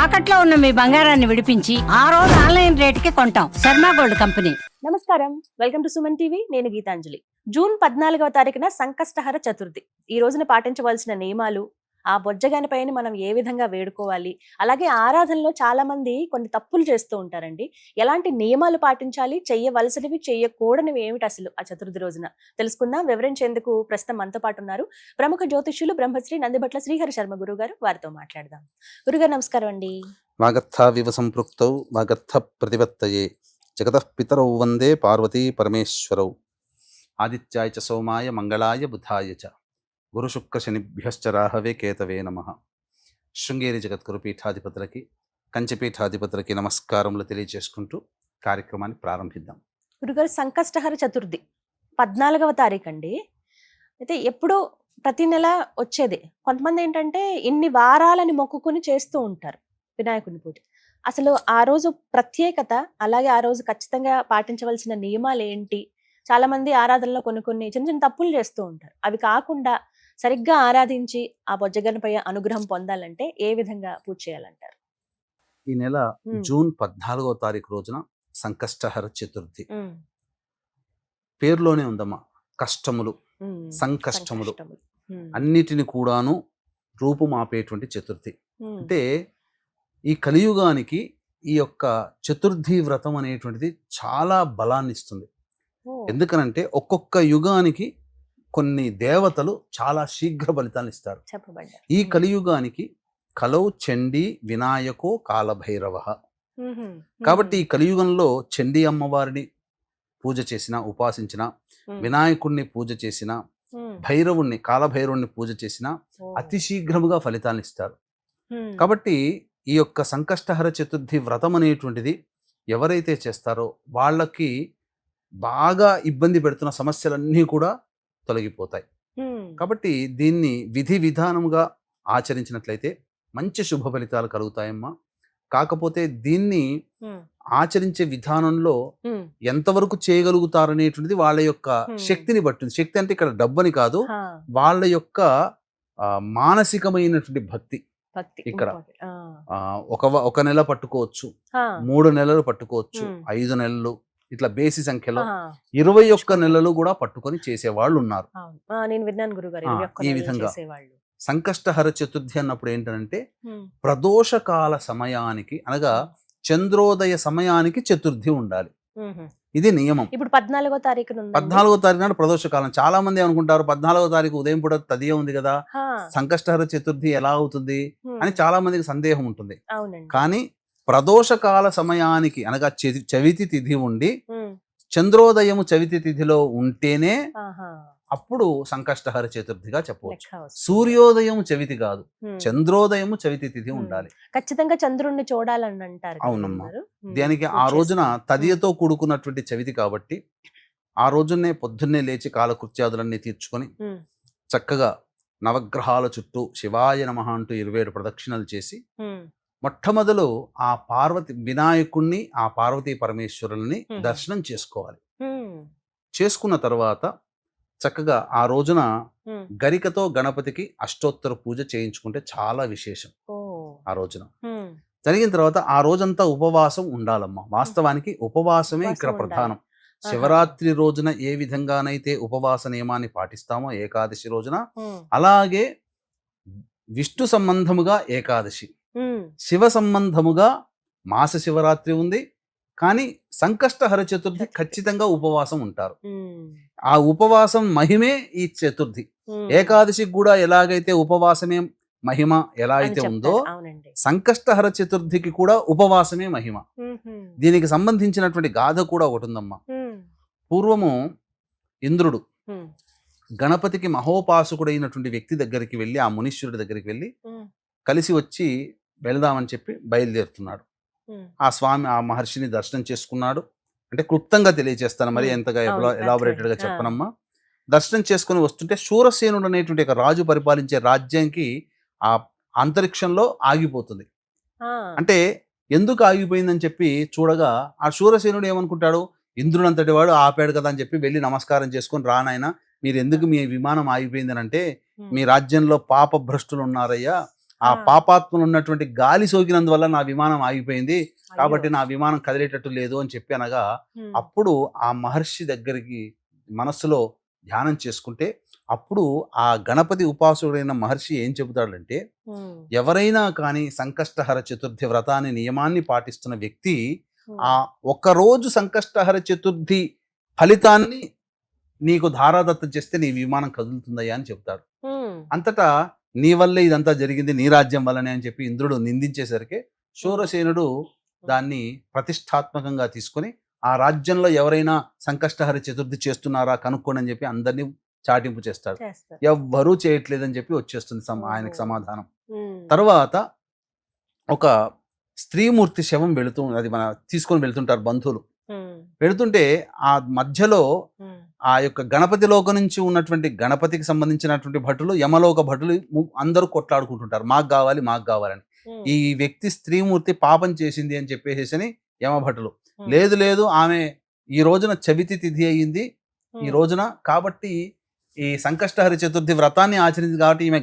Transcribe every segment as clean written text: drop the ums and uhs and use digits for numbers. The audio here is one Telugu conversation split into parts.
తాకట్లో ఉన్న మీ బంగారాన్ని విడిపించి ఆ రోజు ఆన్లైన్ రేటుకి కొంటాం. Sharma gold company. నమస్కారం, వెల్కమ్ టు సుమన్ టీవీ. నేను గీతాంజలి. జూన్ 14వ తారీఖున సంకష్టహర చతుర్థి. ఈ రోజున పాటించవలసిన నియమాలు, ఆ బొజ్జగాని పైన మనం ఏ విధంగా వేడుకోవాలి, అలాగే ఆరాధనలో చాలా మంది కొన్ని తప్పులు చేస్తూ ఉంటారండి. ఎలాంటి నియమాలు పాటించాలి, చెయ్యవలసినవి చెయ్యకూడనివి ఏమిటి అసలు ఆ చతుర్థి రోజున తెలుసుకుందాం. వివరించేందుకు ప్రస్తుతం మనతో పాటు ఉన్నారు ప్రముఖ జ్యోతిష్యులు బ్రహ్మశ్రీ నందిబట్ల శ్రీహరి శర్మ గురువు గారు. వారితో మాట్లాడదాం. గురుగారు నమస్కారం అండి. వాగర్థావివ సంపృక్తౌ వాగర్థ ప్రతిపత్తయే జగతః పితరౌ వందే పార్వతీ పరమేశ్వరౌ ఆదిత్యాయ చ సోమాయ మంగళాయ బుధాయ చ గురు శుక్ర శనిభ్యశ్చ రాహవే కేతవే నమః. శృంగేరి జగద్గురు పీఠాధిపతులకి, కంచిపీఠాధిపతులకి నమస్కారములు తెలియజేసుకుంటూ కార్యక్రమాన్ని ప్రారంభిద్దాం. గురుగారు, సంకష్టహర చతుర్థి 14వ తారీఖు అండి. అయితే ఎప్పుడు ప్రతి నెల వచ్చేది. కొంతమంది ఏంటంటే ఇన్ని వారాలని మొక్కుకుని చేస్తూ ఉంటారు వినాయకుడిని పూజ. అసలు ఆ రోజు ప్రత్యేకత, అలాగే ఆ రోజు ఖచ్చితంగా పాటించవలసిన నియమాలు ఏంటి? చాలా మంది ఆరాధనలో కొన్ని చిన్న చిన్న తప్పులు చేస్తూ ఉంటారు. అవి కాకుండా సరిగ్గా ఆరాధించి ఆ బొజ్జగన్నపై అనుగ్రహం పొందాలంటే ఏ విధంగా పూజ చేయాలంటారు? ఈ నెల జూన్ 14వ తారీఖు రోజున సంకష్టహర చతుర్థి. పేరులోనే ఉందమ్మా, కష్టములు, సంకష్టములు అన్నిటిని కూడాను రూపుమాపేటువంటి చతుర్థి. అంటే ఈ కలియుగానికి ఈ యొక్క చతుర్థి వ్రతం అనేటువంటిది చాలా బలాన్ని ఇస్తుంది. ఎందుకనంటే ఒక్కొక్క యుగానికి కొన్ని దేవతలు చాలా శీఘ్ర ఫలితాన్ని ఇస్తారు. ఈ కలియుగానికి కలౌ చండీ వినాయకో కాలభైరవ. కాబట్టి ఈ కలియుగంలో చండీ అమ్మవారిని పూజ చేసిన, ఉపాసించిన, వినాయకుడిని పూజ చేసిన, భైరవుణ్ణి, కాలభైరవుణ్ణి పూజ చేసిన అతి శీఘ్రముగా ఫలితాన్ని ఇస్తారు. కాబట్టి ఈ యొక్క సంకష్టహర చతుర్థి వ్రతం అనేటువంటిది ఎవరైతే చేస్తారో వాళ్ళకి బాగా ఇబ్బంది పెడుతున్న సమస్యలన్నీ కూడా తొలగిపోతాయి. కాబట్టి దీన్ని విధి విధానముగా ఆచరించినట్లయితే మంచి శుభ ఫలితాలు కలుగుతాయమ్మా. కాకపోతే దీన్ని ఆచరించే విధానంలో ఎంతవరకు చేయగలుగుతారనేటువంటిది వాళ్ళ యొక్క శక్తిని బట్టి. శక్తి అంటే ఇక్కడ డబ్బని కాదు, వాళ్ళ యొక్క మానసికమైనటువంటి భక్తి. ఇక్కడ ఒక నెల పట్టుకోవచ్చు, 3 నెలలు పట్టుకోవచ్చు, 5 నెలలు, ఇట్లా బేసి సంఖ్యలో 21 నెలలు కూడా పట్టుకొని చేసేవాళ్ళు ఉన్నారు. ఈ విధంగా సంకష్టహర చతుర్థి అన్నప్పుడు ఏంటంటే ప్రదోషకాల సమయానికి, అనగా చంద్రోదయ సమయానికి చతుర్థి ఉండాలి. ఇది నియమం. ఇప్పుడు 14వ తారీఖు నాడు ప్రదోషకాలం. చాలా మంది అనుకుంటారు 14వ తారీఖు ఉదయం పూట తదియ ఉంది కదా, సంకష్టహర చతుర్థి ఎలా అవుతుంది అని చాలా మందికి సందేహం ఉంటుంది. కానీ ప్రదోషకాల సమయానికి, అనగా చవితి తిథి ఉండి చంద్రోదయము చవితి తిథిలో ఉంటేనే అప్పుడు సంకష్టహర చతుర్థిగా చెప్పవచ్చు. సూర్యోదయం చవితి కాదు, చంద్రోదయము చవితి తిథి ఉండాలి. ఖచ్చితంగా చంద్రుణ్ణి చూడాలని అంటారు. అవునమ్మా. దానికి ఆ రోజున తదియతో కూడుకున్నటువంటి చవితి కాబట్టి ఆ రోజునే పొద్దున్నే లేచి కాలకృత్యాదులన్నీ తీర్చుకొని చక్కగా నవగ్రహాల చుట్టూ శివాయ నమః అంటూ 27 ప్రదక్షిణలు చేసి మొట్టమొదలు ఆ వినాయకుణ్ణి, ఆ పార్వతీ పరమేశ్వరుల్ని దర్శనం చేసుకోవాలి. చేసుకున్న తర్వాత చక్కగా ఆ రోజున గరికతో గణపతికి అష్టోత్తర పూజ చేయించుకుంటే చాలా విశేషం. ఆ రోజున జరిగిన తర్వాత ఆ రోజంతా ఉపవాసం ఉండాలమ్మా. వాస్తవానికి ఉపవాసమే ఇక్కడ ప్రధానం. శివరాత్రి రోజున ఏ విధంగానైతే ఉపవాస నియమాన్ని పాటిస్తామో ఏకాదశి రోజున, అలాగే విష్ణు సంబంధముగా ఏకాదశి, శివ సంబంధముగా మాస శివరాత్రి ఉంది. కానీ సంకష్టహర చతుర్థి ఖచ్చితంగా ఉపవాసం ఉంటారు. ఆ ఉపవాసం మహిమే ఈ చతుర్థి. ఏకాదశికి కూడా ఎలాగైతే ఉపవాసమే మహిమ ఎలా అయితే ఉందో, సంకష్టహర చతుర్థికి కూడా ఉపవాసమే మహిమ. దీనికి సంబంధించినటువంటి గాథ కూడా ఒకటి ఉందమ్మా. పూర్వము ఇంద్రుడు గణపతికి మహోపాసకుడైనటువంటి వ్యక్తి దగ్గరికి వెళ్ళి, ఆ మునీశ్వరుడి దగ్గరికి వెళ్ళి కలిసి వచ్చి వెళదామని చెప్పి బయలుదేరుతున్నాడు. ఆ స్వామి ఆ మహర్షిని దర్శనం చేసుకున్నాడు. అంటే క్లుప్తంగా తెలియజేస్తాను, మరి ఎంతగా ఎలాబొరేటెడ్ గా చెప్పనమ్మా. దర్శనం చేసుకుని వస్తుంటే శూరసేనుడు అనేటువంటి ఒక రాజు పరిపాలించే రాజ్యానికి ఆ అంతరిక్షంలో ఆగిపోతుంది. అంటే ఎందుకు ఆగిపోయిందని చెప్పి చూడగా ఆ శూరసేనుడు ఏమనుకుంటాడు, ఇంద్రుడంతటి వాడు ఆపాడు కదా అని చెప్పి వెళ్ళి నమస్కారం చేసుకొని, రానాయన మీరు ఎందుకు మీ విమానం ఆగిపోయిందని అంటే, మీ రాజ్యంలో పాప భ్రష్టులు ఉన్నారయ్యా, ఆ పాపాత్మలు ఉన్నటువంటి గాలి సోకినందువల్ల నా విమానం ఆగిపోయింది, కాబట్టి నా విమానం కదిలేటట్టు లేదు అని చెప్పి అనగా, అప్పుడు ఆ మహర్షి దగ్గరికి మనస్సులో ధ్యానం చేసుకుంటే, అప్పుడు ఆ గణపతి ఉపాసకుడైన మహర్షి ఏం చెబుతాడంటే, ఎవరైనా కానీ సంకష్టహర చతుర్థి వ్రతాన్ని నియమాన్ని పాటిస్తున్న వ్యక్తి ఆ ఒక్కరోజు సంకష్టహర చతుర్థి ఫలితాన్ని నీకు ధారాదత్తం చేస్తే నీ విమానం కదులుతుందయ్యా అని చెప్తాడు. అంతటా నీ వల్లే ఇదంతా జరిగింది, నీ రాజ్యం వల్లనే అని చెప్పి ఇంద్రుడు నిందించేసరికి శూరసేనుడు దాన్ని ప్రతిష్టాత్మకంగా తీసుకొని, ఆ రాజ్యంలో ఎవరైనా సంకష్టహర చతుర్థి చేస్తున్నారా కనుక్కోండి అని చెప్పి అందరినీ చాటింపు చేస్తాడు. ఎవ్వరూ చేయట్లేదని చెప్పి వచ్చేస్తుంది ఆయనకు సమాధానం. తర్వాత ఒక స్త్రీమూర్తి శవం అది మన తీసుకొని వెళ్తుంటారు బంధువులు. వెళుతుంటే ఆ మధ్యలో ఆ యొక్క గణపతి లోక నుంచి ఉన్నటువంటి గణపతికి సంబంధించినటువంటి భటులు, యమలోక భటులు అందరూ కొట్లాడుకుంటుంటారు, మాకు కావాలి మాకు కావాలని. ఈ వ్యక్తి స్త్రీమూర్తి పాపం చేసింది అని చెప్పేసి యమభటులు, లేదు లేదు ఆమె ఈ రోజున చవితి తిథి అయ్యింది ఈ రోజున, కాబట్టి ఈ సంకష్టహరి చతుర్థి వ్రతాన్ని ఆచరించింది కాబట్టి ఈమె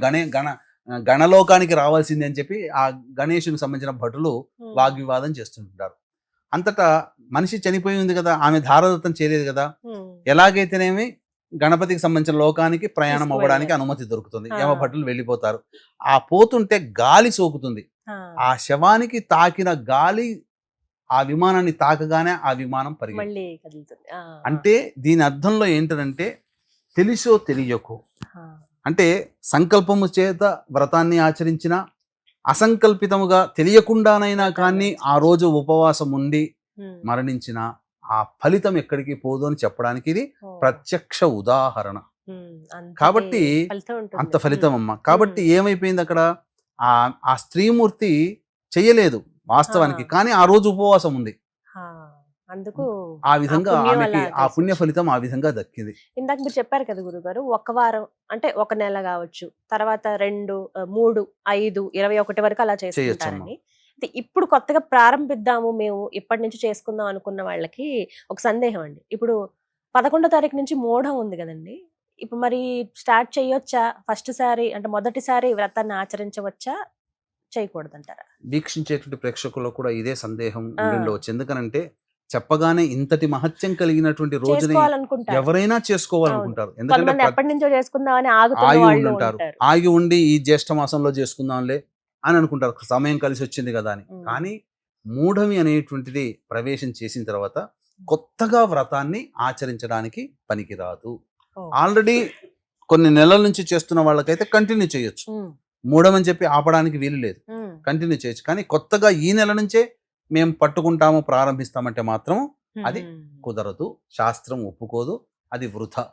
గణలోకానికి రావాల్సింది అని చెప్పి ఆ గణేశునికి సంబంధించిన భటులు వాగ్వివాదం చేస్తుంటారు. అంతటా మనిషి చనిపోయి ఉంది కదా, ఆమె ధారదత్తం చేయలేదు కదా, ఎలాగైతేనేమి గణపతికి సంబంధించిన లోకానికి ప్రయాణం అవ్వడానికి అనుమతి దొరుకుతుంది. యమభటులు వెళ్ళిపోతారు. ఆ పోతుంటే గాలి సోకుతుంది, ఆ శవానికి తాకిన గాలి ఆ విమానాన్ని తాకగానే ఆ విమానం పరిగెత్తుతుంది. అంటే దీని అర్థంలో ఏంటంటే, తెలిసో తెలియకో, అంటే సంకల్పము చేత వ్రతాన్ని ఆచరించిన, అసంకల్పితముగా తెలియకుండానైనా కానీ ఆ రోజు ఉపవాసం ఉండి మరణించిన, ఆ ఫలితం ఎక్కడికి పోదు అని చెప్పడానికి ఇది ప్రత్యక్ష ఉదాహరణ. కాబట్టి అంత ఫలితం అమ్మ. కాబట్టి ఏమైపోయింది అక్కడ, ఆ స్త్రీమూర్తి చెయ్యలేదు వాస్తవానికి, కానీ ఆ రోజు ఉపవాసం ఉంది, అందుకు ఆ విధంగా ఆమెకి ఆ పుణ్య ఫలితం ఆ విధంగా దక్కింది. ఇందాక మీరు చెప్పారు కదా గురుగారు, ఒక వారం అంటే ఒక నెల కావచ్చు, తర్వాత 2, 3, 5, 21 వరకు అలా చేసుకుంటారని. ఇప్పుడు కొత్తగా ప్రారంభిద్దాము మేము ఇప్పటి నుంచి చేసుకుందాం అనుకున్న వాళ్ళకి ఒక సందేహం అండి. ఇప్పుడు 11వ తారీఖు నుంచి మోఢం ఉంది కదండి, ఇప్పుడు మరి స్టార్ట్ చేయొచ్చా? ఫస్ట్ సారి అంటే మొదటిసారి వ్రతాన్ని ఆచరించవచ్చా, చేయకూడదంటారా? వీక్షించేటువంటి ప్రేక్షకుల్లో కూడా ఇదే సందేహం ఉండవచ్చు. ఎందుకనంటే చెప్పగానే ఇంతటి మహత్యం కలిగినటువంటి రోజుని ఎవరైనా చేసుకోవాలనుకుంటారు. ఎందుకంటే ఆగి ఉండి ఈ జ్యేష్ఠ మాసంలో చేసుకుందాంలే అని అనుకుంటారు, సమయం కలిసి వచ్చింది కదా అని. కానీ మూఢమి అనేటువంటిది ప్రవేశం చేసిన తర్వాత కొత్తగా వ్రతాన్ని ఆచరించడానికి పనికిరాదు. ఆల్రెడీ కొన్ని నెలల నుంచి చేస్తున్న వాళ్ళకైతే కంటిన్యూ చేయొచ్చు, మూఢమని చెప్పి ఆపడానికి వీలు లేదు, కంటిన్యూ చేయొచ్చు. కానీ కొత్తగా ఈ నెల నుంచే మేము పట్టుకుంటాము ప్రారంభిస్తామంటే మాత్రం అది కుదరదు, శాస్త్రం ఒప్పుకోదు, అది వృథా,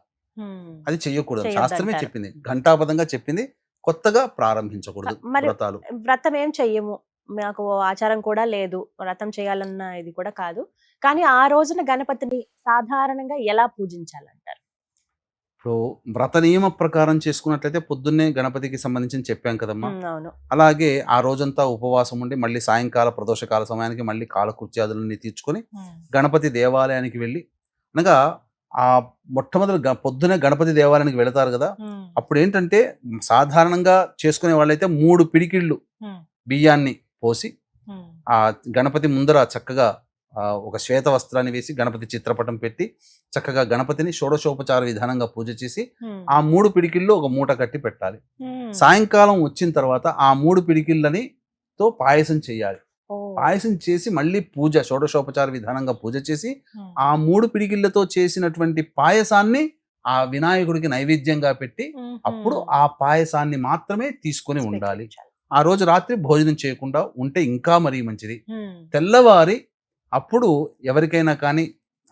అది చెయ్యకూడదు. శాస్త్రమే చెప్పింది, ఘంటాపదంగా చెప్పింది, కొత్తగా ప్రారంభించకూడదు వ్రతాలు. వ్రతం ఏం చెయ్యము, మాకు ఆచారం కూడా లేదు, వ్రతం చేయాలన్న ఇది కూడా కాదు, కానీ ఆ రోజున గణపతిని సాధారణంగా ఎలా పూజించాలంటారు? ఇప్పుడు వ్రత నియమ ప్రకారం చేసుకున్నట్లయితే పొద్దున్నే గణపతికి సంబంధించి చెప్పాం కదమ్మా, అలాగే ఆ రోజంతా ఉపవాసం ఉండి మళ్ళీ సాయంకాల ప్రదోషకాల సమయానికి మళ్ళీ కాలకృత్యాదులన్నీ తీర్చుకొని గణపతి దేవాలయానికి వెళ్ళి, అనగా ఆ మొట్టమొదటి పొద్దునే గణపతి దేవాలయానికి వెళతారు కదా, అప్పుడు ఏంటంటే సాధారణంగా చేసుకునే వాళ్ళైతే 3 పిడికిళ్ళు బియ్యాన్ని పోసి ఆ గణపతి ముందర చక్కగా ఒక శ్వేత వస్త్రాన్ని వేసి గణపతి చిత్రపటం పెట్టి చక్కగా గణపతిని షోడశోపచార విధానంగా పూజ చేసి ఆ 3 పిడికిళ్ళు ఒక మూట కట్టి పెట్టాలి. సాయంకాలం వచ్చిన తర్వాత ఆ 3 పిడికిళ్ళని తో పాయసం చేయాలి. పాయసం చేసి మళ్ళీ పూజ షోడశోపచార విధానంగా పూజ చేసి ఆ 3 పిడికిళ్ళతో చేసినటువంటి పాయసాన్ని ఆ వినాయకుడికి నైవేద్యంగా పెట్టి అప్పుడు ఆ పాయసాన్ని మాత్రమే తీసుకొని ఉండాలి. ఆ రోజు రాత్రి భోజనం చేయకుండా ఉంటే ఇంకా మరీ మంచిది. తెల్లవారి అప్పుడు ఎవరికైనా కానీ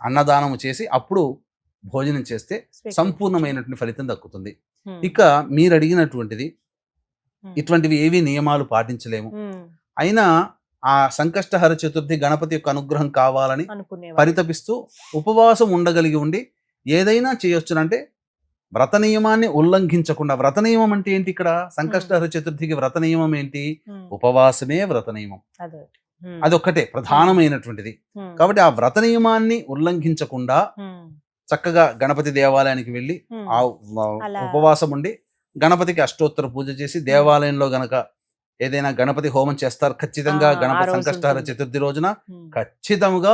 అన్నదానము చేసి అప్పుడు భోజనం చేస్తే సంపూర్ణమైనటువంటి ఫలితం దక్కుతుంది. ఇక మీరు అడిగినటువంటిది, ఇటువంటివి ఏవి నియమాలు పాటించలేము, అయినా ఆ సంకష్టహర చతుర్థి గణపతి యొక్క అనుగ్రహం కావాలని పరితపిస్తూ ఉపవాసం ఉండగలిగి ఉండి ఏదైనా చేయొచ్చునంటే వ్రత నియమాన్ని ఉల్లంఘించకుండా. వ్రత నియమం అంటే ఏంటి? ఇక్కడ సంకష్టహర చతుర్థికి వ్రత నియమం ఏంటి? ఉపవాసమే వ్రత నియమం, అదొక్కటే ప్రధానమైనటువంటిది. కాబట్టి ఆ వ్రత నియమాన్ని ఉల్లంఘించకుండా చక్కగా గణపతి దేవాలయానికి వెళ్ళి ఆ ఉపవాసం ఉండి గణపతికి అష్టోత్తర పూజ చేసి దేవాలయంలో గనక ఏదైనా గణపతి హోమం చేస్తారు ఖచ్చితంగా. ఆ గణపతి రోజు సంకష్టహర ఉంటుంది. చతుర్థి రోజున ఉమ్, ఖచ్చితంగా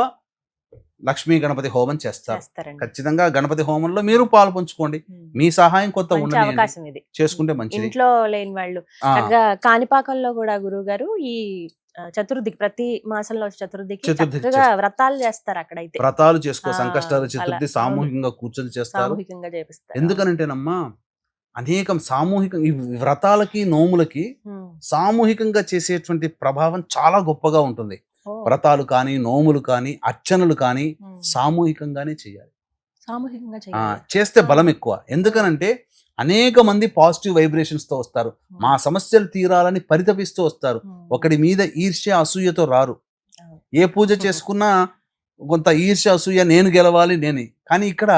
లక్ష్మీ గణపతి హోమం చేస్తారు. చేస్తారండి. ఖచ్చితంగా గణపతి హోమంలో మీరు పాలు పంచుకోండి. ఉమ్, మీ సహాయం కొంత మంచి ఉండనియండి, అవకాశం ఇది. చేసుకుంటే మంచిది. ఇంట్లో లేని వాళ్ళు ఆ, చక్కగా కాణిపాకంలో కూడా గురువు గారు ఈ చతుర్థికి ప్రతి మాసంలో వచ్చే చతుర్థికి చతుర్థికి చక్కగా వ్రతాలు చేస్తారు అక్కడైతే. వ్రతాలు చేసుకో. ఆ, సంకష్టహర అలా, చతుర్థి అవును. సామూహికంగా కూర్చొని చేస్తారు. సామూహికంగా చేపిస్తారు. ఎందుకనంటేనమ్మా అనేకం సామూహిక ఈ వ్రతాలకి నోములకి ఉమ్, సామూహికంగా చేసేటువంటి ప్రభావం చాలా గొప్పగా ఉంటుంది. ఓ, వ్రతాలు కానీ నోములు కానీ అర్చనలు కానీ ఉమ్, సామూహికంగానే చేయాలి. సామూహికంగా ఆ, చేయాలి. చేస్తే బలం ఎక్కువ. ఎందుకనంటే అనేక మంది పాజిటివ్ వైబ్రేషన్స్ తో వస్తారు. మా సమస్యలు తీరాలని పరితపిస్తూ వస్తారు. ఉమ్, ఒకడి మీద ఈర్ష్య అసూయతో రారు. అవును. ఏ పూజ చేసుకున్నా కొంత ఈర్ష్య అసూయ, నేను గెలవాలి నేనే. కానీ ఇక్కడ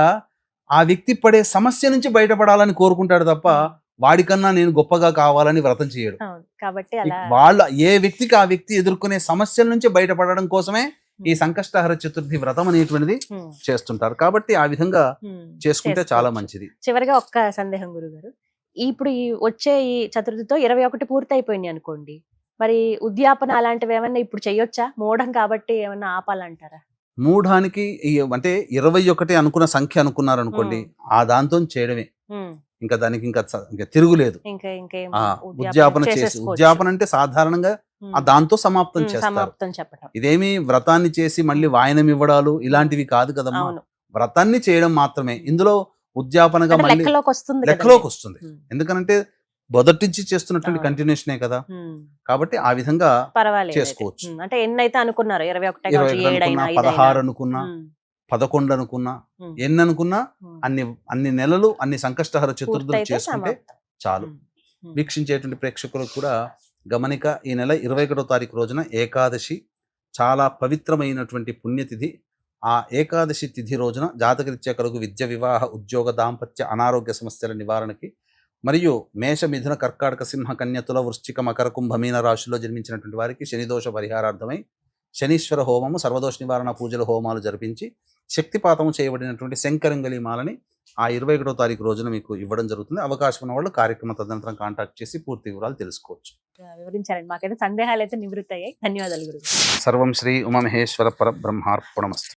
ఆ వ్యక్తి పడే సమస్య నుంచి బయటపడాలని కోరుకుంటాడు తప్ప వాడికన్నా నేను గొప్పగా కావాలని వ్రతం చేయడు. అవును. కాబట్టి అలా వాళ్ళ ఏ వ్యక్తికి ఆ వ్యక్తి ఎదుర్కొనే సమస్యల నుంచి బయటపడడం కోసమే ఈ సంకష్టహర చతుర్థి వ్రతం అనేటువంటిది ఉమ్, చేస్తుంటారు. కాబట్టి ఆ విధంగా ఉమ్, చేసుకుంటే చాలా చేసుకోవచ్చు. మంచిది. చివరిగా ఒక్క సందేహం గురుగారు, ఇప్పుడు ఈ వచ్చే ఈ చతుర్థితో 21 పూర్తి అయిపోయినాయి అనుకోండి, మరి ఉద్యాపన అలాంటివి ఏమన్నా ఇప్పుడు చెయ్యొచ్చా? మూఢం కాబట్టి ఏమన్నా ఆపాలంటారా? మూఢానికి అంటే 21 అనుకున్న సంఖ్య అనుకున్నారు అనుకోండి, ఆ దాంతో చేయడమే. ఉమ్, ఇంకా దానికి ఇంకా తిరుగులేదు. ఇంకేం ఆ ఉద్యాపన ఉద్యాపన చేసి చేసేసుకోవచ్చు. ఉద్యాపన అంటే సాధారణంగా ఉమ్, ఆ దాంతో సమాప్తం చేస్తారు. సమాప్తం చెప్పటం. ఇదేమి వ్రతాన్ని చేసి మళ్ళీ వాయనం ఇవ్వడాలు ఇలాంటివి కాదు కదమ్మా. అవును. వ్రతాన్ని చేయడం మాత్రమే. ఇందులో ఉద్యాపనగా అంటే మళ్ళీ లెక్కలోకి వస్తుంది లెక్కలోకి వస్తుంది. ఉమ్, ఎందుకంటే మొదటి నుంచి చేస్తున్నటువంటి అవును. కంటిన్యూషనే కదా. ఉమ్, కాబట్టి ఆ విధంగా పర్వాలేదు అయితే. చేసుకోవచ్చు. అంటే ఎన్నైతే అనుకున్నారో 21 కావచ్చు, 21 7 అనుకున్నా, అయినా 16 అనుకున్నా, 11 అనుకున్నా, ఉమ్, ఎన్ని అనుకున్నా ఉమ్, అన్ని నెలలు అన్ని సంకష్టహర చతుర్థులు పూర్తయితే చేసుకుంటే సమాప్తం. చాలు. ఉమ్, ఉమ్, వీక్షించేటువంటి ప్రేక్షకులకు కూడా గమనిక, ఈ నెల 21వ తారీఖు రోజున ఏకాదశి, చాలా పవిత్రమైనటువంటి పుణ్యతిథి. ఆ ఏకాదశి తిథి రోజున జాతకరీత్యా కలుగు విద్య, వివాహ, ఉద్యోగ, దాంపత్య, అనారోగ్య సమస్యల నివారణకి మరియు మేష, మిథున, కర్కాటక, సింహ, కన్య, తుల, వృశ్చిక, మకర, కుంభ, మీన రాశుల్లో జన్మించినటువంటి వారికి శనిదోష పరిహారార్థమై శనీశ్వర హోమము, సర్వదోష నివారణ పూజలు, హోమాలు జరిపించి శక్తిపాతము చేయబడినటువంటి శంకరంగలి మాలని ఆ 21వ తారీఖు రోజున మీకు ఇవ్వడం జరుగుతుంది. అవకాశం ఉన్న వాళ్ళు కార్యక్రమ తదనంతరం కాంటాక్ట్ చేసి పూర్తి వివరాలు తెలుసుకోవచ్చు. వివరించారండి. మాకైతే సందేహాలు అయితే నివృత్తి అయ్యాయి. ధన్యవాదాలు గురుగారు. సర్వం శ్రీ ఉమామహేశ్వర పరబ్రహ్మార్పణమస్తు.